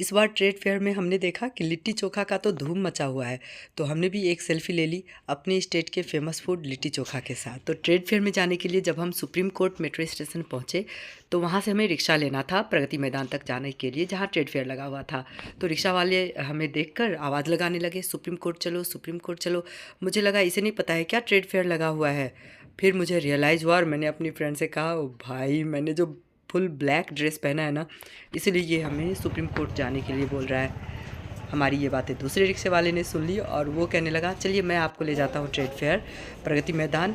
इस बार trade fair में हमने देखा कि लिट्टी चोखा का तो धूम मचा हुआ है, तो हमने भी एक सेल्फी ले ली अपने स्टेट के फेमस फूड लिट्टी चोखा के साथ। तो ट्रेड फेयर में जाने के लिए जब हम सुप्रीम कोर्ट मेट्रो स्टेशन पहुंचे तो वहां से हमें रिक्शा लेना था प्रगति मैदान तक जाने के लिए, जहां ट्रेड फेयर लगा हुआ था। तो रिक्शा वाले हमें देखकर आवाज़ लगाने लगे, सुप्रीम कोर्ट चलो, सुप्रीम कोर्ट चलो। मुझे लगा इसे नहीं पता है क्या ट्रेड फेयर लगा हुआ है। फिर मुझे रियलाइज़ हुआ और मैंने अपनी फ्रेंड से कहा, ओ भाई, मैंने जो फुल ब्लैक ड्रेस पहना है ना, इसलिए ये हमें सुप्रीम कोर्ट जाने के लिए बोल रहा है। हमारी ये बातें दूसरे रिक्शे वाले ने सुन ली और वो कहने लगा, चलिए मैं आपको ले जाता हूँ ट्रेड फेयर प्रगति मैदान,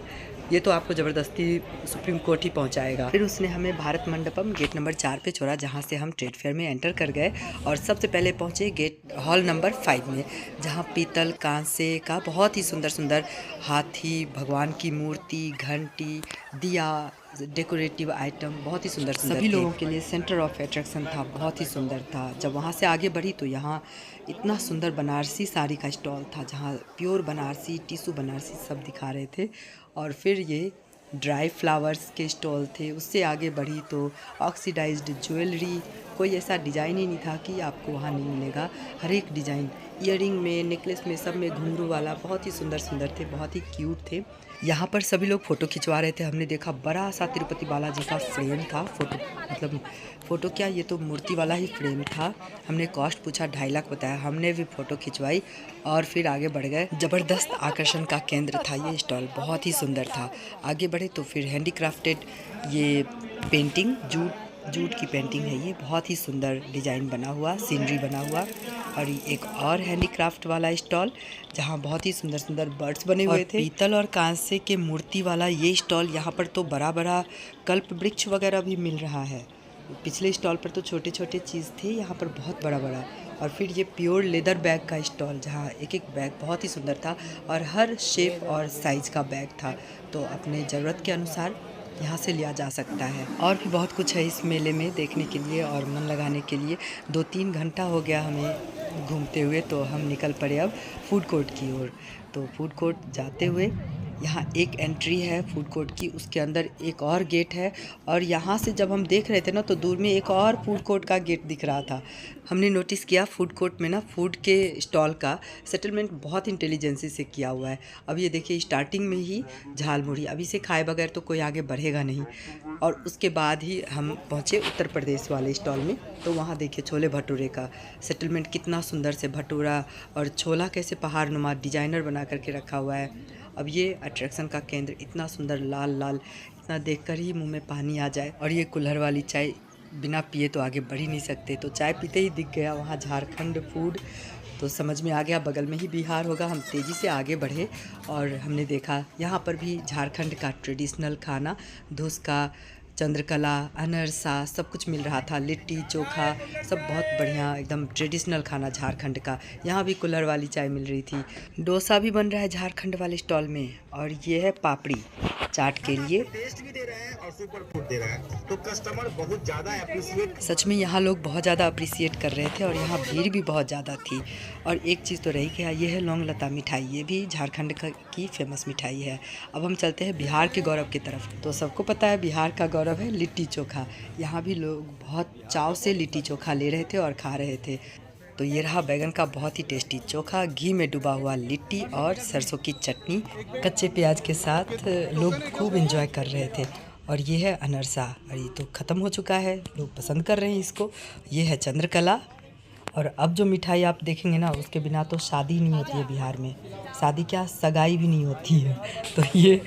ये तो आपको ज़बरदस्ती सुप्रीम कोर्ट ही पहुँचाएगा। फिर उसने हमें भारत मंडपम गेट नंबर 4 पे छोड़ा, जहाँ से हम ट्रेड फेयर में एंटर कर गए और सबसे पहले पहुँचे गेट हॉल नंबर 5 में, जहाँ पीतल कांसे का बहुत ही सुंदर सुंदर हाथी, भगवान की मूर्ति, घंटी, दिया, डेकोरेटिव आइटम बहुत ही सुंदर सुंदर सभी लोगों के लिए सेंटर ऑफ अट्रैक्शन था, बहुत ही सुंदर था। जब वहाँ से आगे बढ़ी तो यहाँ इतना सुंदर बनारसी साड़ी का स्टॉल था, जहाँ प्योर बनारसी, टिश्यू बनारसी सब दिखा रहे थे। और फिर ये ड्राई फ्लावर्स के स्टॉल थे। उससे आगे बढ़ी तो ऑक्सीडाइज्ड ज्वेलरी, कोई ऐसा डिज़ाइन ही नहीं था कि आपको वहाँ नहीं मिलेगा। हर एक डिज़ाइन ईयरिंग में, नेकलेस में, सब में घुंघरू वाला बहुत ही सुंदर सुंदर थे, बहुत ही क्यूट थे। यहाँ पर सभी लोग फ़ोटो खिंचवा रहे थे। हमने देखा बड़ा सा तिरुपति बालाजी का फ्रेम था, फ़ोटो क्या, ये तो मूर्ति वाला ही फ्रेम था। हमने कॉस्ट पूछा, 2.5 लाख बताया। हमने भी फ़ोटो खिंचवाई और फिर आगे बढ़ गए। ज़बरदस्त आकर्षण का केंद्र था ये स्टॉल, बहुत ही सुंदर था। आगे बढ़े तो फिर हैंडीक्राफ्टेड ये पेंटिंग, जूट की पेंटिंग है, ये बहुत ही सुंदर डिज़ाइन बना हुआ, सीनरी बना हुआ। और एक और हैंडीक्राफ्ट वाला स्टॉल, जहाँ बहुत ही सुंदर सुंदर बर्ड्स बने हुए थे। पीतल और कांसे के मूर्ति वाला ये स्टॉल, यहाँ पर तो बड़ा बड़ा कल्प वृक्ष वगैरह भी मिल रहा है। पिछले स्टॉल पर तो छोटे छोटे चीज़ थे, यहाँ पर बहुत बड़ा बड़ा। और फिर ये प्योर लेदर बैग का स्टॉल, जहाँ एक एक बैग बहुत ही सुंदर था और हर शेप और साइज़ का बैग था, तो अपने ज़रूरत के अनुसार यहाँ से लिया जा सकता है। और भी बहुत कुछ है इस मेले में देखने के लिए और मन लगाने के लिए। 2-3 घंटा हो गया हमें घूमते हुए, तो हम निकल पड़े अब फूड कोर्ट की ओर। तो फूड कोर्ट जाते हुए यहाँ एक एंट्री है फूड कोर्ट की, उसके अंदर एक और गेट है। और यहाँ से जब हम देख रहे थे ना, तो दूर में एक और फूड कोर्ट का गेट दिख रहा था। हमने नोटिस किया फूड कोर्ट में ना फूड के स्टॉल का सेटलमेंट बहुत इंटेलिजेंसी से किया हुआ है। अब ये देखिए, स्टार्टिंग में ही झाल मुड़ी, अभी से खाए बगैर तो कोई आगे बढ़ेगा नहीं। और उसके बाद ही हम पहुँचे उत्तर प्रदेश वाले स्टॉल में, तो वहाँ देखिए छोले भटूरे का सेटलमेंट, कितना सुंदर से भटूरा और छोला कैसे पहाड़ नुमा डिजाइनर बना करके रखा हुआ है। अब ये अट्रैक्शन का केंद्र इतना सुंदर लाल लाल, इतना देखकर ही मुंह में पानी आ जाए। और ये कुल्हड़ वाली चाय, बिना पिए तो आगे बढ़ ही नहीं सकते, तो चाय पीते ही दिख गया वहाँ झारखंड फूड, तो समझ में आ गया बगल में ही बिहार होगा। हम तेज़ी से आगे बढ़े और हमने देखा यहाँ पर भी झारखंड का ट्रेडिशनल खाना, धुसका, चंद्रकला, अनरसा, सब कुछ मिल रहा था। लिट्टी चोखा सब बहुत बढ़िया, एकदम ट्रेडिशनल खाना झारखंड का। यहाँ भी कुल्हड़ वाली चाय मिल रही थी। डोसा भी बन रहा है झारखंड वाले स्टॉल में। और ये है पापड़ी चाट के लिए। टेस्ट भी दे रहा है और सुपर फूड दे रहा है, तो कस्टमर बहुत ज़्यादा अप्रिशिएट। सच में यहाँ लोग बहुत ज़्यादा अप्रिशिएट कर रहे थे और यहाँ भीड़ भी बहुत ज़्यादा थी। और एक चीज़ तो रही कि ये है लौंग लता मिठाई, ये भी झारखंड की फेमस मिठाई है। अब हम चलते हैं बिहार के गौरव की तरफ। तो सबको पता है बिहार का गौरव है लिट्टी चोखा। यहाँ भी लोग बहुत चाव से लिट्टी चोखा ले रहे थे और खा रहे थे। तो ये रहा बैगन का बहुत ही टेस्टी चोखा, घी में डूबा हुआ लिट्टी और सरसों की चटनी कच्चे प्याज के साथ लोग खूब एंजॉय कर रहे थे। और ये है अनरसा, और ये तो ख़त्म हो चुका है, लोग पसंद कर रहे हैं इसको। ये है चंद्रकला। और अब जो मिठाई आप देखेंगे ना, उसके बिना तो शादी नहीं होती है बिहार में। शादी क्या, सगाई भी नहीं होती है। तो ये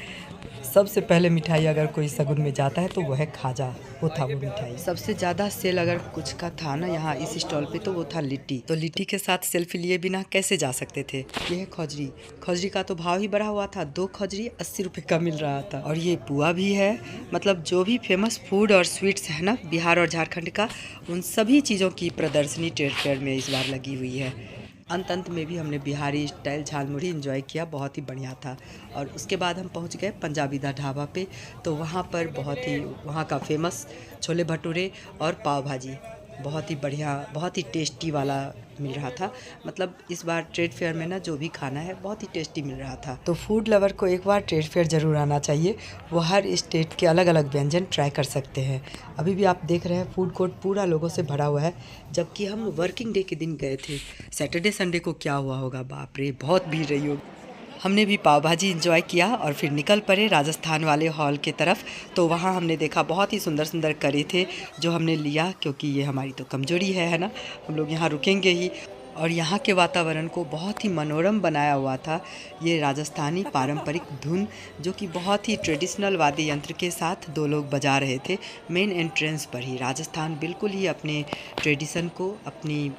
सबसे पहले मिठाई अगर कोई शगुन में जाता है तो वो है खाजा, वो था वो मिठाई। सबसे ज़्यादा सेल अगर कुछ का था ना यहाँ इस स्टॉल पे, तो वो था लिट्टी। तो लिट्टी के साथ सेल्फी लिए बिना कैसे जा सकते थे। ये है खौजरी। खौजरी का तो भाव ही बढ़ा हुआ था, 2 खौजरी 80 रुपये का मिल रहा था। और ये पुआ भी है। मतलब जो भी फेमस फूड और स्वीट्स है ना बिहार और झारखंड का, उन सभी चीज़ों की प्रदर्शनी ट्रेड फेयर में इस बार लगी हुई है। अंत में भी हमने बिहारी स्टाइल झालमुड़ी एंजॉय किया, बहुत ही बढ़िया था। और उसके बाद हम पहुंच गए पंजाबी दा ढाबा पे। तो वहाँ पर बहुत ही वहाँ का फेमस छोले भटूरे और पाव भाजी, बहुत ही बढ़िया, बहुत ही टेस्टी वाला मिल रहा था। मतलब इस बार ट्रेड फेयर में ना जो भी खाना है बहुत ही टेस्टी मिल रहा था। तो फूड लवर को एक बार ट्रेड फेयर ज़रूर आना चाहिए। वो हर स्टेट के अलग अलग व्यंजन ट्राई कर सकते हैं। अभी भी आप देख रहे हैं फूड कोर्ट पूरा लोगों से भरा हुआ है, जबकि हम वर्किंग डे के दिन गए थे। सैटरडे संडे को क्या हुआ होगा, बाप रे, बहुत भीड़ रही होगी। हमने भी पाव भाजी इंजॉय किया और फिर निकल पड़े राजस्थान वाले हॉल की तरफ। तो वहाँ हमने देखा बहुत ही सुंदर सुंदर करी थे जो हमने लिया, क्योंकि ये हमारी तो कमजोरी है ना, हम लोग यहाँ रुकेंगे ही। और यहाँ के वातावरण को बहुत ही मनोरम बनाया हुआ था ये राजस्थानी पारंपरिक धुन, जो कि बहुत ही ट्रेडिशनल वाद्य यंत्र के साथ दो लोग बजा रहे थे मेन एंट्रेंस पर ही। राजस्थान बिल्कुल ही अपने ट्रेडिशन को, अपनी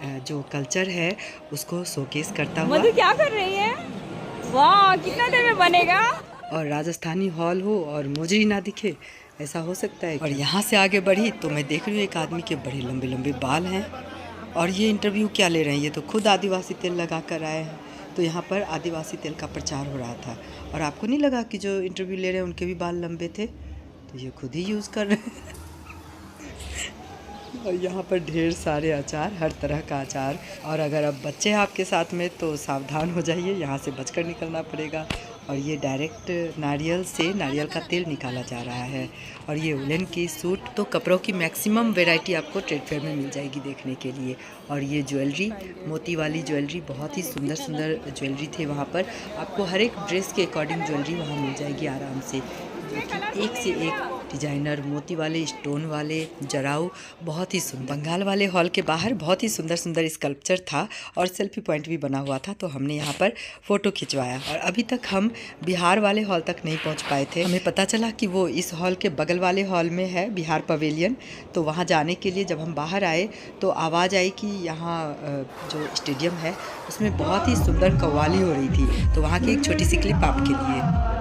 जो कल्चर है उसको शोकेस करता हुआ। मधु क्या कर रही है? वाह, कितना देर में बनेगा? और राजस्थानी हॉल हो और मुझे ही ना दिखे, ऐसा हो सकता है? और यहाँ से आगे बढ़ी तो मैं देख रही हूँ एक आदमी के बड़े लंबे लंबे बाल हैं और ये इंटरव्यू क्या ले रहे हैं, ये तो खुद आदिवासी तेल लगा कर आए हैं। तो यहाँ पर आदिवासी तेल का प्रचार हो रहा था। और आपको नहीं लगा कि जो इंटरव्यू ले रहे हैं उनके भी बाल लंबे थे? तो ये खुद ही यूज़ कर रहे हैं। और यहाँ पर ढेर सारे अचार, हर तरह का अचार। और अगर अब बच्चे हैं आपके साथ में तो सावधान हो जाइए, यहाँ से बचकर निकलना पड़ेगा। और ये डायरेक्ट नारियल से नारियल का तेल निकाला जा रहा है। और ये उलन की सूट, तो कपड़ों की मैक्सिमम वैरायटी आपको ट्रेड फेयर में मिल जाएगी देखने के लिए। और ये ज्वेलरी, मोती वाली ज्वेलरी, बहुत ही सुंदर सुंदर ज्वेलरी थे वहाँ पर। आपको हर एक ड्रेस के अकॉर्डिंग ज्वेलरी वहाँ मिल जाएगी आराम से, जो कि एक से एक डिजाइनर, मोती वाले, स्टोन वाले, जराऊ, बहुत ही सुंदर। बंगाल वाले हॉल के बाहर बहुत ही सुंदर सुंदर स्कल्पचर था और सेल्फी पॉइंट भी बना हुआ था, तो हमने यहाँ पर फ़ोटो खिंचवाया। और अभी तक हम बिहार वाले हॉल तक नहीं पहुँच पाए थे। हमें पता चला कि वो इस हॉल के बगल वाले हॉल में है, बिहार पवेलियन। तो वहाँ जाने के लिए जब हम बाहर आए तो आवाज़ आई कि यहाँ जो स्टेडियम है उसमें बहुत ही सुंदर कव्वाली हो रही थी। तो वहाँ की एक छोटी सी क्लिप आपके लिए।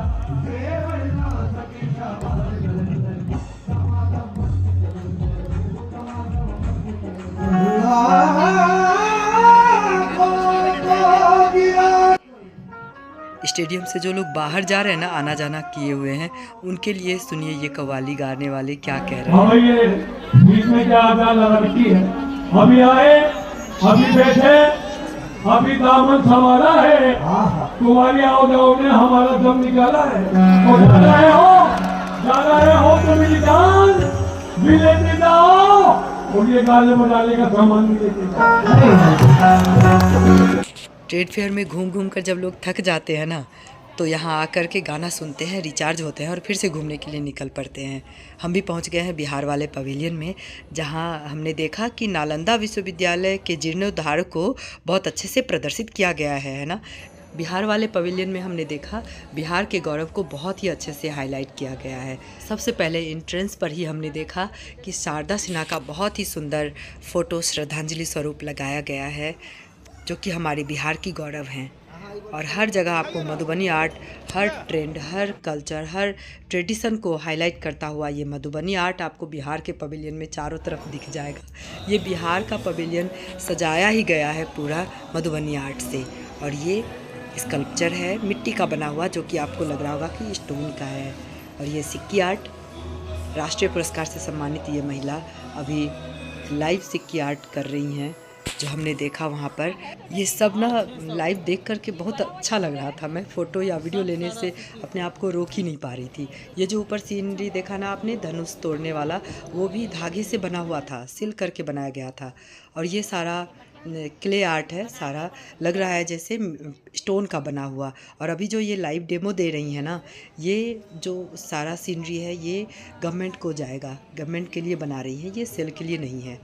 स्टेडियम से जो लोग बाहर जा रहे हैं ना, आना जाना किए हुए हैं, उनके लिए सुनिए ये कव्वाली गाने वाले क्या कह रहे हैं। ये बीच में क्या लड़की है, अभी आए, अभी बैठे, अभी दामन संभाला है, तुम्हारी आओ ने हमारा दम निकाला है। और जा रहे हो तो मेरी जान भी लेते जाओ और ये गाले में डालने का सामान भी लेते जाओ। ट्रेड फेयर में घूम घूम कर जब लोग थक जाते हैं ना, तो यहाँ आकर के गाना सुनते हैं, रिचार्ज होते हैं और फिर से घूमने के लिए निकल पड़ते हैं। हम भी पहुँच गए हैं बिहार वाले पवेलियन में, जहाँ हमने देखा कि नालंदा विश्वविद्यालय के जीर्णोद्धार को बहुत अच्छे से प्रदर्शित किया गया है ना। बिहार वाले पवेलियन में हमने देखा बिहार के गौरव को बहुत ही अच्छे से हाईलाइट किया गया है। सबसे पहले एंट्रेंस पर ही हमने देखा कि शारदा सिन्हा का बहुत ही सुंदर फ़ोटो श्रद्धांजलि स्वरूप लगाया गया है, जो कि हमारे बिहार की गौरव हैं। और हर जगह आपको मधुबनी आर्ट, हर ट्रेंड, हर कल्चर, हर ट्रेडिशन को हाईलाइट करता हुआ ये मधुबनी आर्ट आपको बिहार के पवेलियन में चारों तरफ दिख जाएगा। ये बिहार का पवेलियन सजाया ही गया है पूरा मधुबनी आर्ट से। और ये स्कल्पचर है मिट्टी का बना हुआ, जो कि आपको लग रहा होगा कि स्टोन का है। और ये सिक्की आर्ट, राष्ट्रीय पुरस्कार से सम्मानित ये महिला अभी लाइव सिक्की आर्ट कर रही हैं, जो हमने देखा वहाँ पर। ये सब ना लाइव देख करके बहुत अच्छा लग रहा था। मैं फ़ोटो या वीडियो लेने से अपने आप को रोक ही नहीं पा रही थी। ये जो ऊपर सीनरी देखा ना आपने, धनुष तोड़ने वाला, वो भी धागे से बना हुआ था, सिल करके बनाया गया था। और ये सारा क्ले आर्ट है, सारा लग रहा है जैसे स्टोन का बना हुआ। और अभी जो ये लाइव डेमो दे रही हैं ना, ये जो सारा सीनरी है ये गवर्नमेंट को जाएगा, गवर्नमेंट के लिए बना रही है, ये सेल के लिए नहीं है।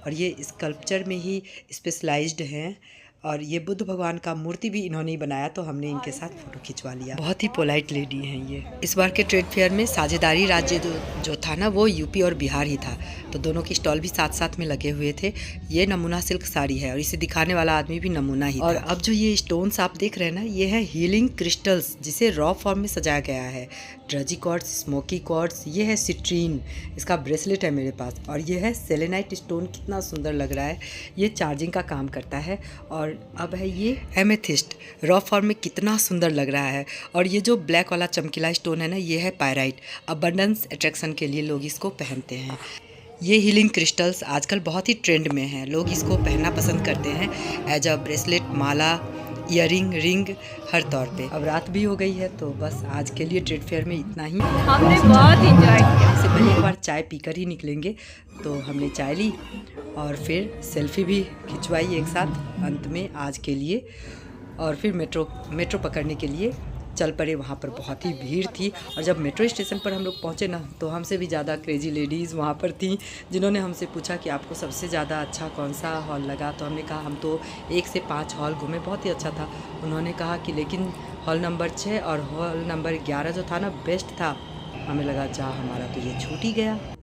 और ये स्कल्पचर में ही स्पेशलाइज्ड हैं। और ये बुद्ध भगवान का मूर्ति भी इन्होंने ही बनाया, तो हमने इनके साथ फ़ोटो खिंचवा लिया। बहुत ही पोलाइट लेडी हैं ये। इस बार के ट्रेड फेयर में साझेदारी राज्य जो था ना, वो यूपी और बिहार ही था, तो दोनों की स्टॉल भी साथ साथ में लगे हुए थे। ये नमूना सिल्क साड़ी है और इसे दिखाने वाला आदमी भी नमूना ही था। और अब जो ये स्टोन्स आप देख रहे हैं ना, ये है हीलिंग क्रिस्टल्स, जिसे रॉ फॉर्म में सजाया गया है। ड्रजी कॉर्ड्स, स्मोकी कॉर्ड्स, ये है सिट्रीन, इसका ब्रेसलेट है मेरे पास। और ये है सेलेनाइट स्टोन, कितना सुंदर लग रहा है, ये चार्जिंग का काम करता है। और अब है ये एमेथिस्ट, रॉ फॉर्म में कितना सुंदर लग रहा है। और ये जो ब्लैक वाला चमकीला स्टोन है ना, ये है पायराइट। अबंडेंस अट्रैक्शन के लिए लोग इसको पहनते हैं। ये हीलिंग क्रिस्टल्स आजकल बहुत ही ट्रेंड में हैं। लोग इसको पहनना पसंद करते हैं एज अ ब्रेसलेट, माला, ईयरिंग, रिंग, हर तौर पे। अब रात भी हो गई है तो बस आज के लिए ट्रेड फेयर में इतना ही। हमने बहुत इंजॉय किया। इससे पहले एक बार चाय पीकर ही निकलेंगे, तो हमने चाय ली और फिर सेल्फी भी खिंचवाई एक साथ अंत में आज के लिए, और फिर मेट्रो पकड़ने के लिए चल पड़े। वहाँ पर बहुत ही भीड़ थी और जब मेट्रो स्टेशन पर हम लोग पहुँचे ना, तो हमसे भी ज़्यादा क्रेजी लेडीज़ वहाँ पर थी, जिन्होंने हमसे पूछा कि आपको सबसे ज़्यादा अच्छा कौन सा हॉल लगा। तो हमने कहा हम तो 1 से 5 हॉल घूमे, बहुत ही अच्छा था। उन्होंने कहा कि लेकिन हॉल नंबर 6 और हॉल नंबर 11 जो था ना, बेस्ट था। हमें लगा जा हमारा तो ये छूट ही गया।